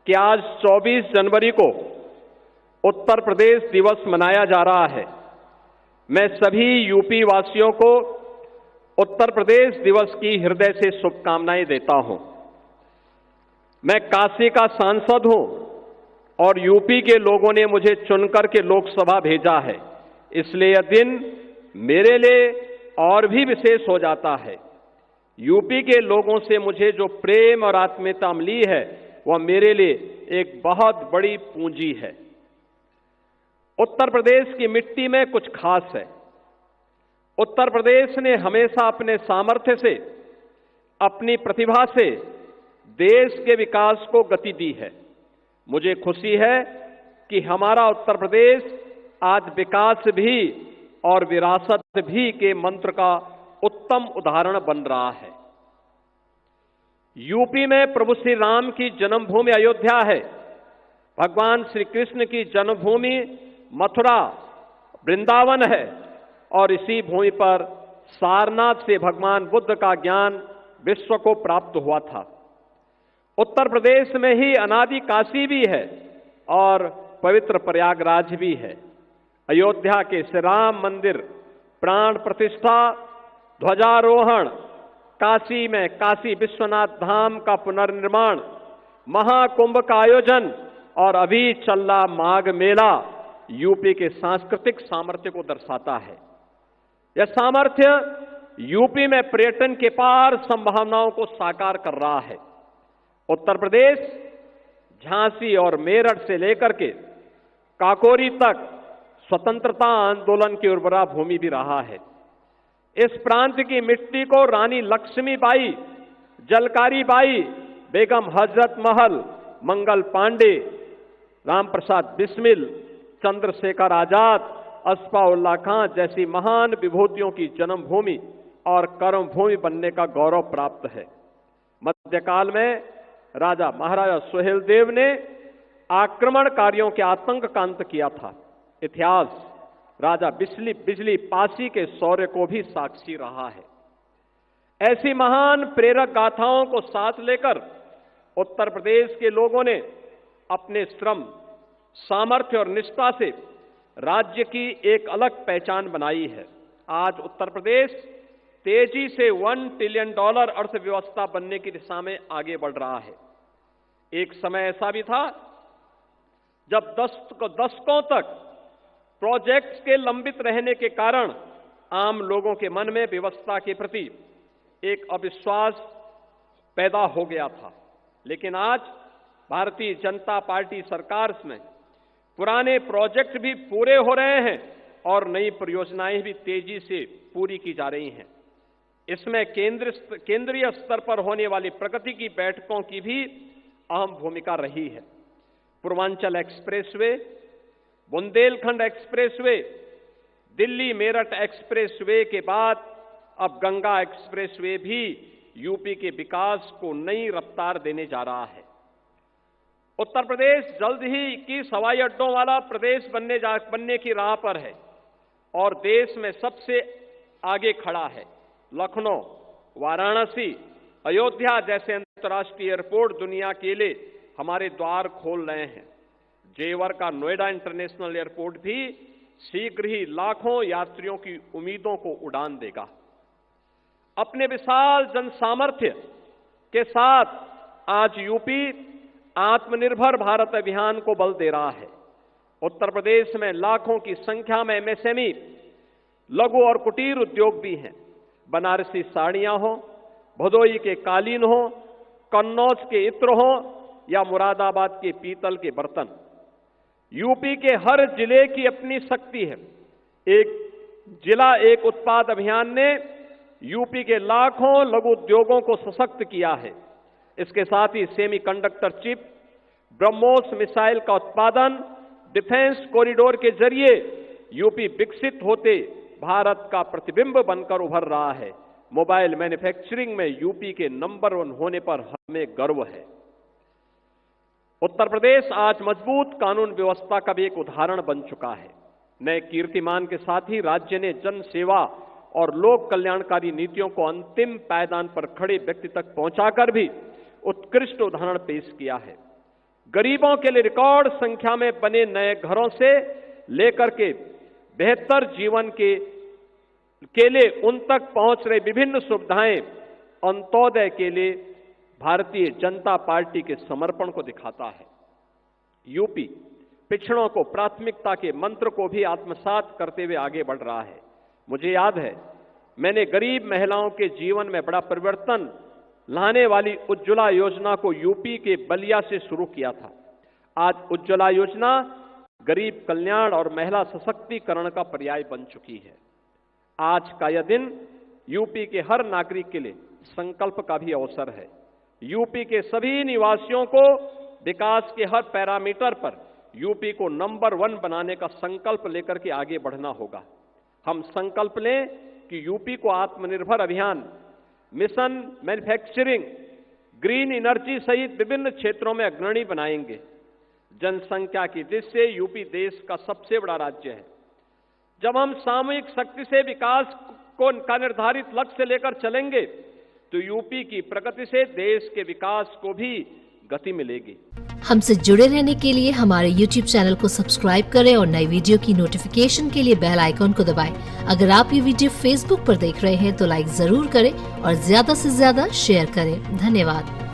कि आज 24 जनवरी को उत्तर प्रदेश दिवस मनाया जा रहा है। मैं सभी यूपी वासियों को उत्तर प्रदेश दिवस की हृदय से शुभकामनाएं देता हूं। मैं काशी का सांसद हूं और यूपी के लोगों ने मुझे चुनकर के लोकसभा भेजा है, इसलिए यह दिन मेरे लिए और भी विशेष हो जाता है। यूपी के लोगों से मुझे जो प्रेम और आत्मीयता मिली है वह मेरे लिए एक बहुत बड़ी पूंजी है। उत्तर प्रदेश की मिट्टी में कुछ खास है। उत्तर प्रदेश ने हमेशा अपने सामर्थ्य से, अपनी प्रतिभा से देश के विकास को गति दी है। मुझे खुशी है कि हमारा उत्तर प्रदेश आज विकास भी और विरासत भी के मंत्र का उत्तम उदाहरण बन रहा है। यूपी में प्रभु श्री राम की जन्मभूमि अयोध्या है। भगवान श्री कृष्ण की जन्मभूमि मथुरा वृंदावन है और इसी भूमि पर सारनाथ से भगवान बुद्ध का ज्ञान विश्व को प्राप्त हुआ था। उत्तर प्रदेश में ही अनादि काशी भी है और पवित्र प्रयागराज भी है। अयोध्या के श्री राम मंदिर प्राण प्रतिष्ठा, ध्वजारोहण, काशी में काशी विश्वनाथ धाम का पुनर्निर्माण, महाकुंभ का आयोजन और अभी चल रहा माघ मेला यूपी के सांस्कृतिक सामर्थ्य को दर्शाता है। यह सामर्थ्य यूपी में पर्यटन के पार संभावनाओं को साकार कर रहा है। उत्तर प्रदेश झांसी और मेरठ से लेकर के काकोरी तक स्वतंत्रता आंदोलन की उर्वरा भूमि भी रहा है। इस प्रांत की मिट्टी को रानी लक्ष्मीबाई, जलकारी बाई, बेगम हजरत महल, मंगल पांडे, राम प्रसाद बिस्मिल, चंद्रशेखर आजाद, अस्फाउल्लाह खां जैसी महान विभूतियों की जन्मभूमि और कर्मभूमि बनने का गौरव प्राप्त है। मध्यकाल में राजा महाराजा सुहेलदेव ने आक्रमणकारियों के आतंक का अंत किया था। इतिहास राजा बिजली पासी के शौर्य को भी साक्षी रहा है। ऐसी महान प्रेरक गाथाओं को साथ लेकर उत्तर प्रदेश के लोगों ने अपने श्रम, सामर्थ्य और निष्ठा से राज्य की एक अलग पहचान बनाई है। आज उत्तर प्रदेश तेजी से $1 ट्रिलियन अर्थव्यवस्था बनने की दिशा में आगे बढ़ रहा है। एक समय ऐसा भी था जब दशकों तक प्रोजेक्ट्स के लंबित रहने के कारण आम लोगों के मन में व्यवस्था के प्रति एक अविश्वास पैदा हो गया था। लेकिन आज भारतीय जनता पार्टी सरकार में पुराने प्रोजेक्ट भी पूरे हो रहे हैं और नई परियोजनाएं भी तेजी से पूरी की जा रही हैं। इसमें केंद्रीय स्तर पर होने वाली प्रगति की बैठकों की भी अहम भूमिका रही है। Purvanchal expressway, Bundelkhand expressway, Delhi Meerut expressway के बाद अब गंगा एक्सप्रेसवे भी यूपी के विकास को नई रफ्तार देने जा रहा है। उत्तर प्रदेश जल्द ही 21 हवाई अड्डों वाला प्रदेश बनने की राह पर है और देश में सबसे आगे खड़ा है। लखनऊ, वाराणसी, अयोध्या जैसे अंतर्राष्ट्रीय एयरपोर्ट दुनिया के लिए हमारे द्वार खोल रहे हैं। जेवर का नोएडा इंटरनेशनल एयरपोर्ट भी शीघ्र ही लाखों यात्रियों की उम्मीदों को उड़ान देगा। अपने विशाल जनसामर्थ्य के साथ आज यूपी आत्मनिर्भर भारत अभियान को बल दे रहा है। उत्तर प्रदेश में लाखों की संख्या में एमएसएमई, लघु और कुटीर उद्योग भी हैं। बनारसी साड़ियां हो, भदोई के कालीन हो, कन्नौज के इत्र हो या मुरादाबाद के पीतल के बर्तन, यूपी के हर जिले की अपनी शक्ति है। एक जिला एक उत्पाद अभियान ने यूपी के लाखों लघु उद्योगों को सशक्त किया है। इसके साथ ही सेमीकंडक्टर चिप, ब्रह्मोस मिसाइल का उत्पादन, डिफेंस कॉरिडोर के जरिए यूपी विकसित होते भारत का प्रतिबिंब बनकर उभर रहा है। मोबाइल मैन्युफैक्चरिंग में यूपी के नंबर 1 होने पर हमें गर्व है। उत्तर प्रदेश आज मजबूत कानून व्यवस्था का भी एक उदाहरण बन चुका है। नए कीर्तिमान के साथ ही राज्य ने जन सेवा और लोक कल्याणकारी नीतियों को अंतिम पायदान पर खड़े व्यक्ति तक पहुंचाकर भी उत्कृष्ट उदाहरण पेश किया है। गरीबों के लिए रिकॉर्ड संख्या में बने नए घरों से लेकर के बेहतर जीवन के लिए उन तक पहुंच रही विभिन्न सुविधाएं अंत्योदय के लिए भारतीय जनता पार्टी के समर्पण को दिखाता है। यूपी पिछड़ों को प्राथमिकता के मंत्र को भी आत्मसात करते हुए आगे बढ़ रहा है। मुझे याद है, मैंने गरीब महिलाओं के जीवन में बड़ा परिवर्तन लाने वाली उज्ज्वला योजना को यूपी के बलिया से शुरू किया था। आज उज्ज्वला योजना गरीब कल्याण और महिला सशक्तिकरण का पर्याय बन चुकी है। आज का यह दिन यूपी के हर नागरिक के लिए संकल्प का भी अवसर है। यूपी के सभी निवासियों को विकास के हर पैरामीटर पर यूपी को नंबर 1 बनाने का संकल्प लेकर के आगे बढ़ना होगा। हम संकल्प लें कि यूपी को आत्मनिर्भर अभियान, मिशन मैन्युफैक्चरिंग, ग्रीन एनर्जी सहित विभिन्न क्षेत्रों में अग्रणी बनाएंगे। जनसंख्या की दृष्टि से यूपी देश का सबसे बड़ा राज्य है। जब हम सामूहिक शक्ति से विकास का निर्धारित लक्ष्य लेकर चलेंगे तो यूपी की प्रगति से देश के विकास को भी गति मिलेगी। हमसे जुड़े रहने के लिए हमारे YouTube चैनल को सब्सक्राइब करें और नई वीडियो की नोटिफिकेशन के लिए बेल आइकॉन को दबाएं। अगर आप ये वीडियो Facebook पर देख रहे हैं तो लाइक जरूर करें और ज्यादा से ज्यादा शेयर करें। धन्यवाद।